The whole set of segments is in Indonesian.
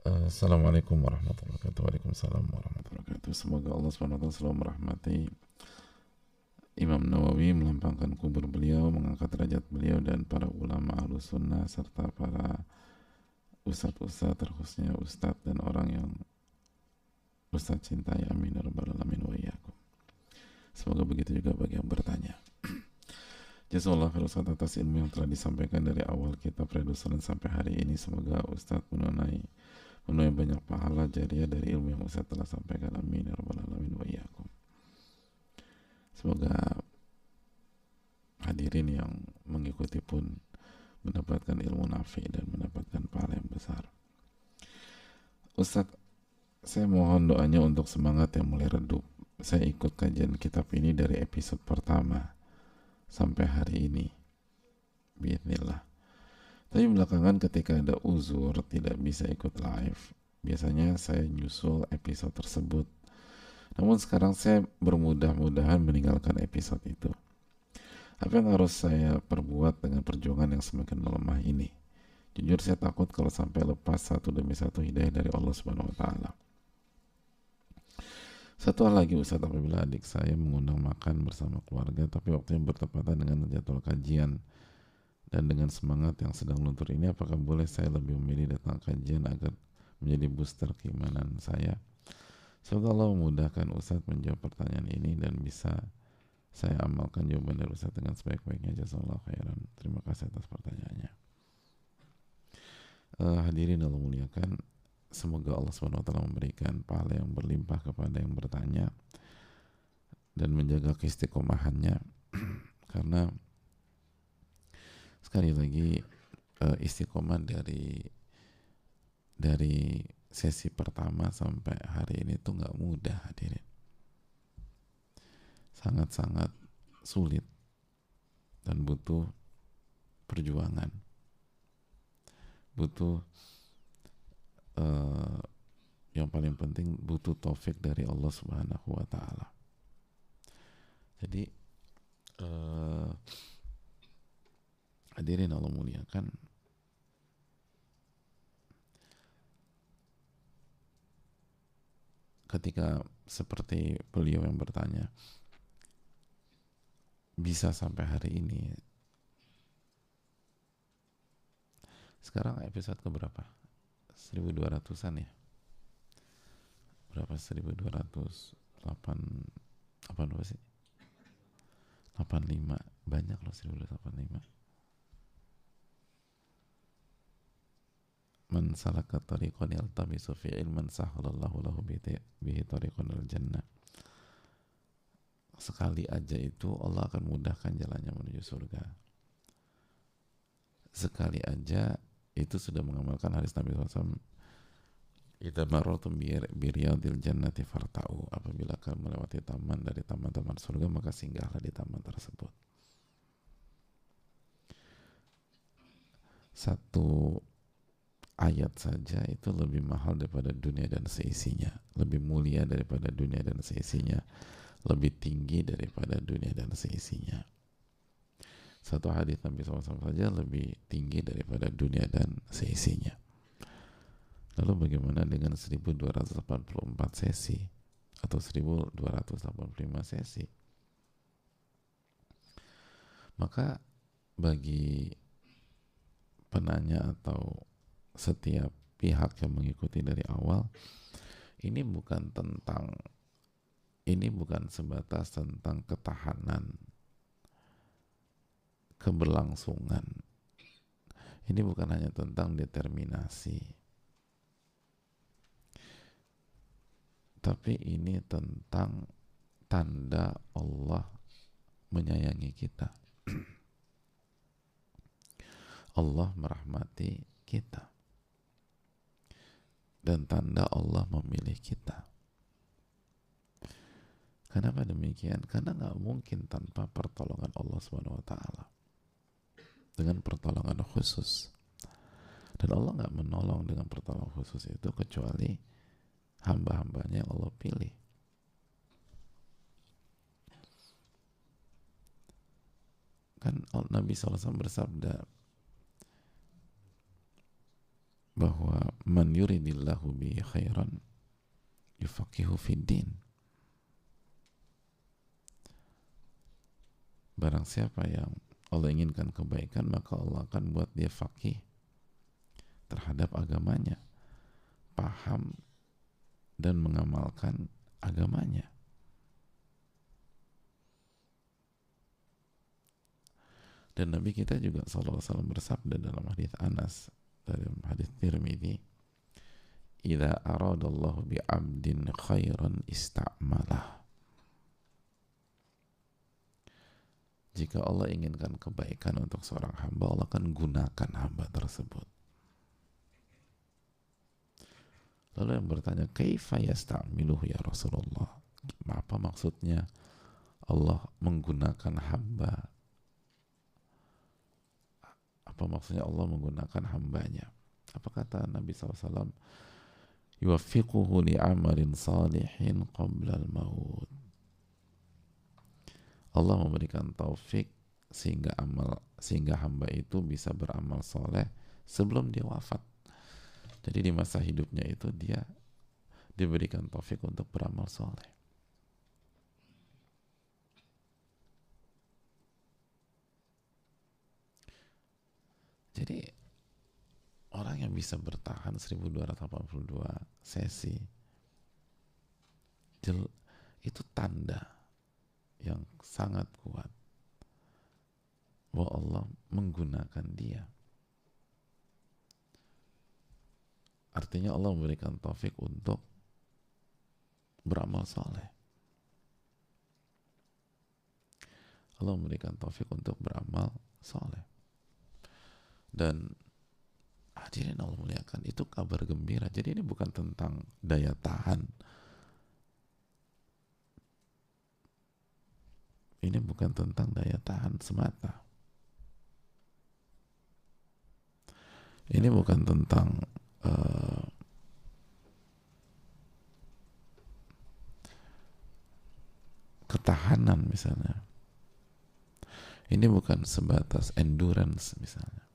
Assalamualaikum warahmatullahi wabarakatuh. Waalaikumsalam warahmatullahi wabarakatuh. Semoga Allah SWT selalu merahmati Imam Nawawi, melempangkan kubur beliau, mengangkat derajat beliau dan para ulama Ahlus Sunnah serta para ustadz-ustadz, terkhususnya ustadz dan orang yang ustadz cintai. Amin ya rabbal alamin wa iyyakum. Semoga begitu juga bagi yang bertanya. Jazakallah khair Ustaz atas ilmu yang telah disampaikan dari awal kitab Riyadhus Shalihin sampai hari ini. Semoga Ustaz menuai banyak pahala jariah dari ilmu yang Ustaz telah sampaikan. Amin ya rabbal alamin wa iyyakum. Semoga hadirin yang mengikuti pun mendapatkan ilmu nafi dan mendapatkan pahala yang besar. Ustaz, saya mohon doanya untuk semangat yang mulai redup. Saya ikut kajian kitab ini dari episode pertama sampai hari ini, biidznillah. Tapi belakangan ketika ada uzur tidak bisa ikut live, biasanya saya nyusul episode tersebut. Namun sekarang saya bermudah-mudahan meninggalkan episode itu. Apa yang harus saya perbuat dengan perjuangan yang semakin melemah ini? Jujur saya takut kalau sampai lepas satu demi satu hidayah dari Allah Subhanahu wa taala. Satu hal lagi Ustaz, apabila adik saya mengundang makan bersama keluarga tapi waktunya bertepatan dengan jadwal kajian dan dengan semangat yang sedang luntur ini, apakah boleh saya lebih memilih datang kajian agar menjadi booster keimanan saya? Semoga Allah memudahkan Ustaz menjawab pertanyaan ini dan bisa saya amalkan jawaban dari Ustaz dengan sebaik-baiknya. Jazakallahu khairan. Terima kasih atas pertanyaannya. Hadirin Allah muliakan, semoga Allah SWT memberikan pahala yang berlimpah kepada yang bertanya dan menjaga keistiqomahannya karena sekali lagi istiqomah dari sesi pertama sampai hari ini tuh nggak mudah hadirin, sangat-sangat sulit dan butuh perjuangan, butuh yang paling penting butuh taufik dari Allah Subhanahu wa taala. Jadi hadirin Allah muliakan, ketika seperti beliau yang bertanya bisa sampai hari ini, sekarang episode keberapa? 1200-an ya? Berapa? 1208 apa sih? 85, banyak loh 1285. Man salaka tariqan yaltamisu fi ilman sahhalallahu lahu bihi tariqan al-jannah. Sekali aja itu Allah akan mudahkan jalannya menuju surga. Sekali aja itu sudah mengamalkan hadis Nabi SAW, idza marartum bi riyadil jannati farta'u, apabila kalian melewati taman dari taman-taman surga maka singgahlah di taman tersebut. Satu ayat saja itu lebih mahal daripada dunia dan seisinya, lebih mulia daripada dunia dan seisinya, lebih tinggi daripada dunia dan seisinya. Satu hadis Nabi SAW saja lebih tinggi daripada dunia dan seisinya. Lalu bagaimana dengan 1284 sesi atau 1285 sesi? Maka bagi penanya atau setiap pihak yang mengikuti dari awal, ini bukan sebatas tentang ketahanan, keberlangsungan. Ini bukan hanya tentang determinasi, tapi ini tentang tanda Allah menyayangi kita. Allah merahmati kita. Dan tanda Allah memilih kita. Kenapa demikian? Karena nggak mungkin tanpa pertolongan Allah Subhanahu wa taala. Dengan pertolongan khusus. Dan Allah nggak menolong dengan pertolongan khusus itu kecuali hamba-hambanya yang Allah pilih. Kan Nabi SAW bersabda bahwa man yuridillahu bi khairan yufaqihu fiddin. Barang siapa yang Allah inginkan kebaikan, maka Allah akan buat dia faqih terhadap agamanya, paham dan mengamalkan agamanya. Dan Nabi kita juga sallallahu alaihi wasallam bersabda dalam hadis Anas, dalam hadis Tirmidzi, "Idza aradallahu bi 'abdin khairan ista'malah." Jika Allah inginkan kebaikan untuk seorang hamba, Allah akan gunakan hamba tersebut. Lalu yang bertanya, "Kaifa yasta'miluhu ya Rasulullah?" Apa maksudnya Allah menggunakan hamba? Apa maksudnya Allah menggunakan hambanya? Apa kata Nabi SAW? "Yuwaffiquhu li'amalin salihin qabla al-maut." Allah memberikan taufik sehingga hamba itu bisa beramal soleh sebelum dia wafat. Jadi di masa hidupnya itu dia diberikan taufik untuk beramal soleh. Jadi orang yang bisa bertahan 1282 sesi itu tanda yang sangat kuat bahwa Allah menggunakan dia. Artinya Allah memberikan taufik untuk beramal soleh. Allah memberikan taufik untuk beramal soleh. Dan hadirin Allah muliakan, itu kabar gembira. Jadi ini bukan tentang daya tahan. Ini bukan tentang daya tahan semata. Ini bukan tentang ketahanan misalnya. Ini bukan sebatas endurance misalnya.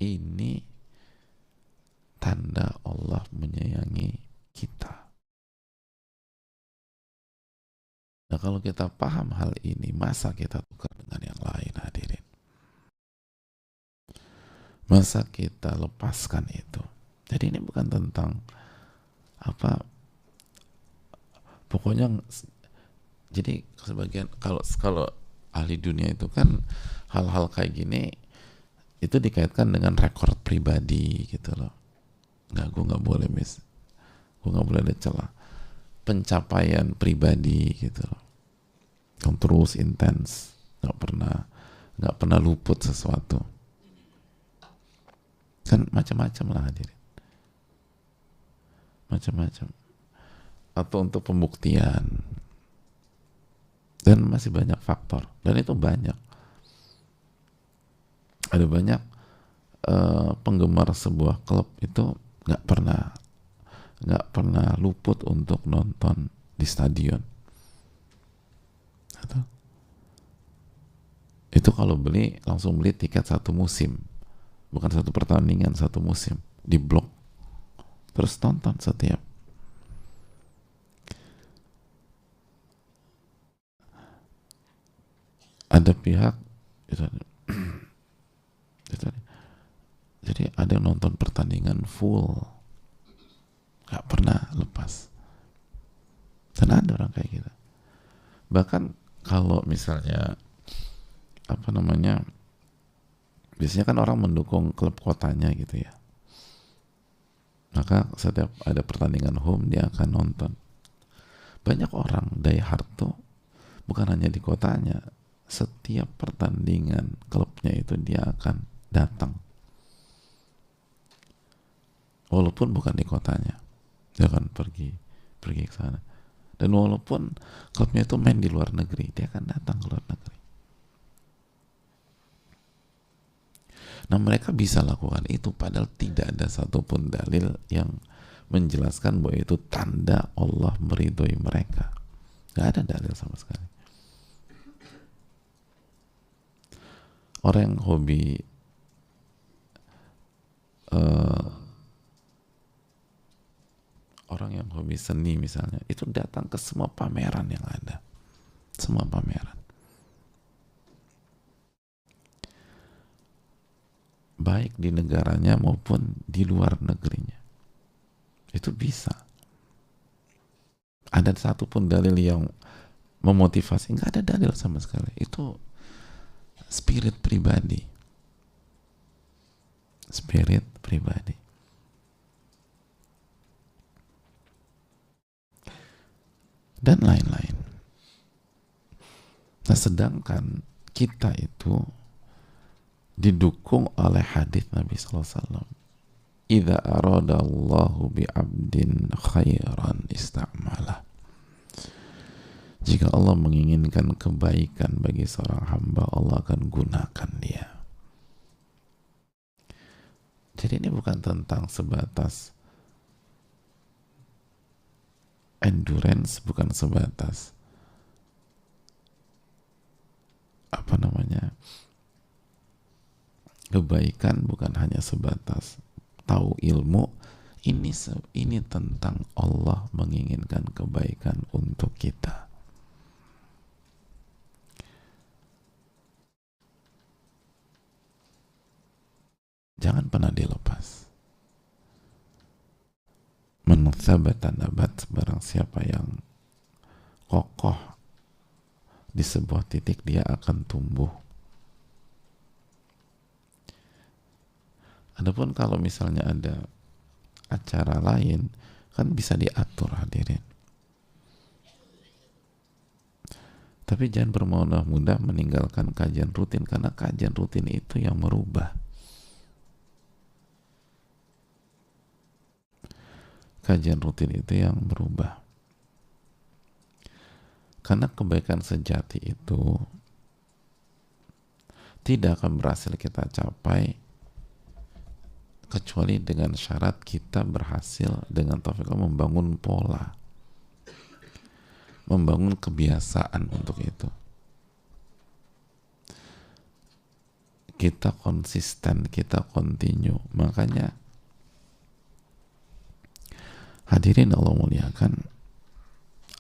Ini tanda Allah menyayangi kita. Nah, kalau kita paham hal ini, masa kita tukar dengan yang lain, hadirin? Masa kita lepaskan itu? Jadi ini bukan tentang apa, pokoknya. Jadi sebagian kalau ahli dunia itu kan hal-hal kayak gini itu dikaitkan dengan rekor pribadi gitu loh. Gue nggak boleh gue nggak boleh ada celah. Pencapaian pribadi gitu loh, yang terus intens, nggak pernah luput sesuatu. Kan macam-macam lah hadirin, macam-macam. Atau untuk pembuktian, dan masih banyak faktor, dan itu banyak. Ada banyak penggemar sebuah klub itu nggak pernah luput untuk nonton di stadion. Itu kalau beli langsung beli tiket satu musim, bukan satu pertandingan, satu musim, di blok, terus tonton setiap. Ada pihak jadi ada yang nonton pertandingan full, nggak pernah lepas. Dan ada orang kayak gitu. Bahkan kalau misalnya biasanya kan orang mendukung klub kotanya gitu ya, maka setiap ada pertandingan home dia akan nonton. Banyak orang die hard tuh bukan hanya di kotanya, setiap pertandingan klubnya itu dia akan datang, walaupun bukan di kotanya, dia akan pergi ke sana. Dan walaupun klubnya itu main di luar negeri, dia akan datang ke luar negeri. Nah, mereka bisa lakukan itu padahal tidak ada satupun dalil yang menjelaskan bahwa itu tanda Allah meridhoi mereka. Gak ada dalil sama sekali. Orang yang hobi eh, orang yang hobi seni misalnya, itu datang ke semua pameran yang ada, semua pameran, baik di negaranya maupun di luar negerinya. Itu bisa. Ada satupun dalil yang memotivasi? Nggak ada dalil sama sekali. Itu spirit pribadi, spirit pribadi. Dan lain-lain. Nah, sedangkan kita itu didukung oleh hadis Nabi SAW. Idza aradallahu bi'abdin khairan ista'malah. Jika Allah menginginkan kebaikan bagi seorang hamba, Allah akan gunakan dia. Jadi ini bukan tentang sebatas endurance, bukan sebatas kebaikan, bukan hanya sebatas tahu ilmu. Ini tentang Allah menginginkan kebaikan untuk kita. Jangan pernah dilepas. Man thabata nabat, barang siapa yang kokoh di sebuah titik, dia akan tumbuh. Adapun kalau misalnya ada acara lain, kan bisa diatur hadirin. Tapi jangan bermudah-mudah meninggalkan kajian rutin, karena kajian rutin itu yang merubah. Kajian rutin itu yang berubah. Karena kebaikan sejati itu tidak akan berhasil kita capai kecuali dengan syarat kita berhasil dengan taufik Allah membangun pola, membangun kebiasaan untuk itu. Kita konsisten, kita continue. Makanya hadirin Allah muliakan,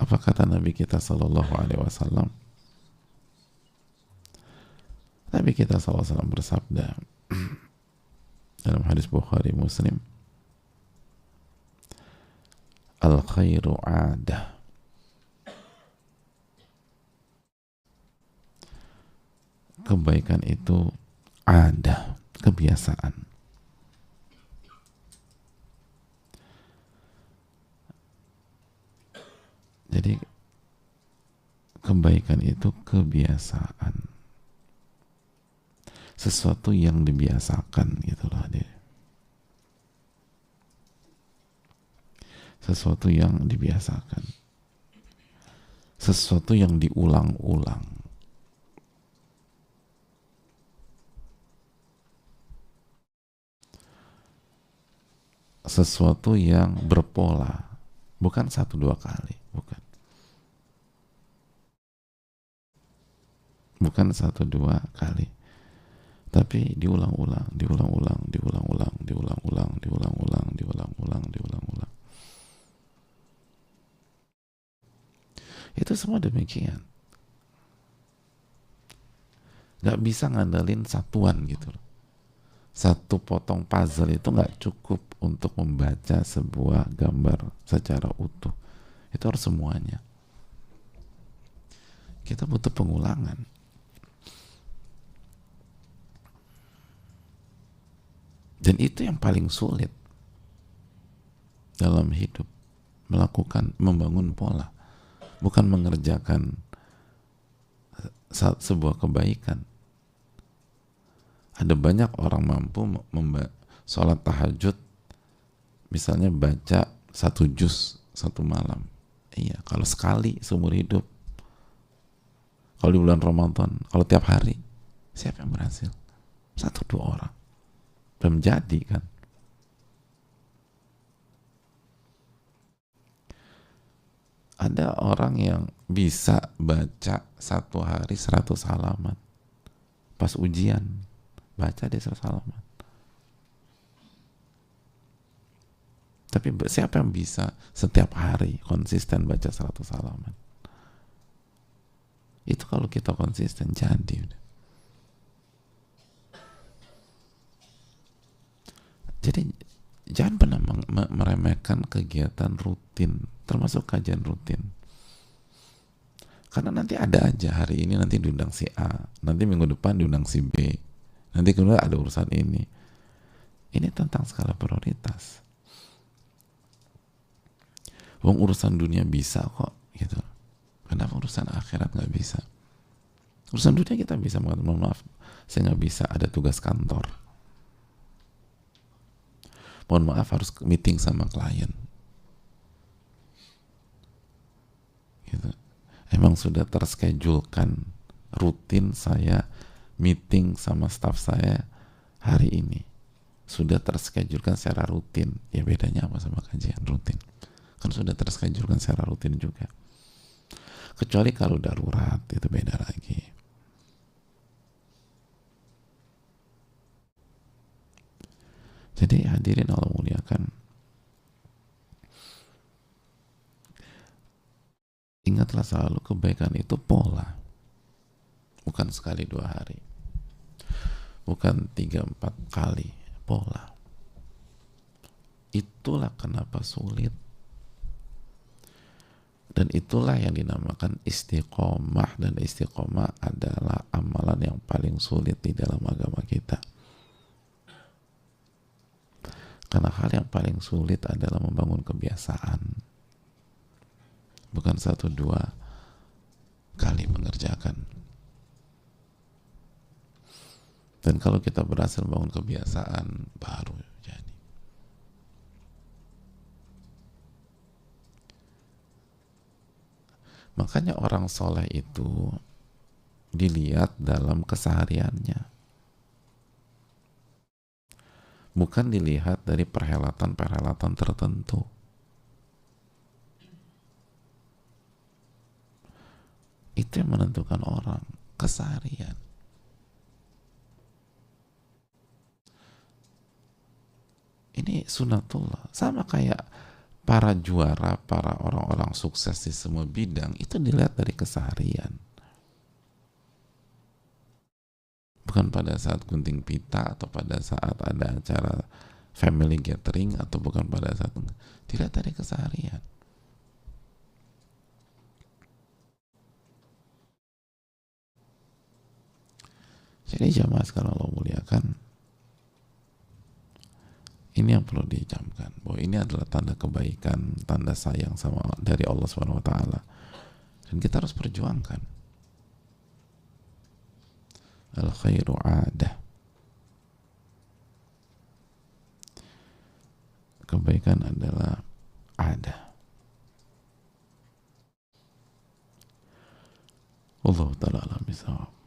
apa kata Nabi kita Sallallahu Alaihi Wasallam? Nabi kita SAW bersabda dalam hadis Bukhari Muslim, al khairu adah, kebaikan itu ada, kebiasaan. Jadi kebaikan itu kebiasaan, sesuatu yang dibiasakan gitu loh dia. Sesuatu yang dibiasakan, sesuatu yang diulang-ulang, sesuatu yang berpola, bukan 1-2 kali, bukan 1-2 kali, tapi diulang-ulang. Itu semua demikian. Gak bisa ngandalin satuan gitu loh. Satu potong puzzle itu gak cukup untuk membaca sebuah gambar secara utuh. Itu harus semuanya. Kita butuh pengulangan. Dan itu yang paling sulit dalam hidup, membangun pola, bukan mengerjakan sebuah kebaikan. Ada banyak orang mampu sholat tahajud, misalnya baca 1 juz 1 malam. Iya, kalau sekali seumur hidup. Kalau di bulan Ramadan, kalau tiap hari, siapa yang berhasil? 1-2 orang. Belum jadi kan. Ada orang yang bisa baca 1 hari 100 halaman. Pas ujian, baca dia 100 halaman. Tapi siapa yang bisa setiap hari konsisten baca 100 halaman? Itu kalau kita konsisten jadi udah. Jadi jangan pernah meremehkan kegiatan rutin, termasuk kajian rutin. Karena nanti ada aja, hari ini nanti diundang si A, nanti minggu depan diundang si B, nanti kemudian ada urusan ini. Ini tentang skala prioritas. Wong urusan dunia bisa kok, gitu. Kenapa urusan akhirat nggak bisa? Urusan dunia kita bisa, mohon maaf, saya nggak bisa, ada tugas kantor. Mohon maaf, harus meeting sama klien. Gitu. Emang sudah terschedule-kan rutin saya meeting sama staff saya hari ini. Sudah terschedule-kan secara rutin. Ya bedanya apa sama kajian rutin? Kan sudah terschedule-kan secara rutin juga. Kecuali kalau darurat, itu beda lagi. Jadi hadirin Allah muliakan, ingatlah selalu kebaikan itu pola, bukan sekali 2 hari, bukan 3-4 kali, pola. Itulah kenapa sulit, dan itulah yang dinamakan istiqomah, dan istiqomah adalah amalan yang paling sulit di dalam agama kita. Karena hal yang paling sulit adalah membangun kebiasaan, bukan 1-2 kali mengerjakan. Dan kalau kita berhasil membangun kebiasaan, baru jadi. Makanya orang soleh itu dilihat dalam kesehariannya, bukan dilihat dari perhelatan-perhelatan tertentu. Itu yang menentukan orang, keseharian. Ini sunatullah. Sama kayak para juara, para orang-orang sukses di semua bidang, itu dilihat dari keseharian. Bukan pada saat gunting pita, atau pada saat ada acara family gathering, atau bukan pada saat, dilihat dari keseharian. Jadi jamaah sekalian Allah muliakan, ini yang perlu dicamkan, bahwa ini adalah tanda kebaikan, tanda sayang sama dari Allah SWT, dan kita harus perjuangkan. Al khairu adah, kebaikan adalah ada. Allah ta'ala alam bisawab.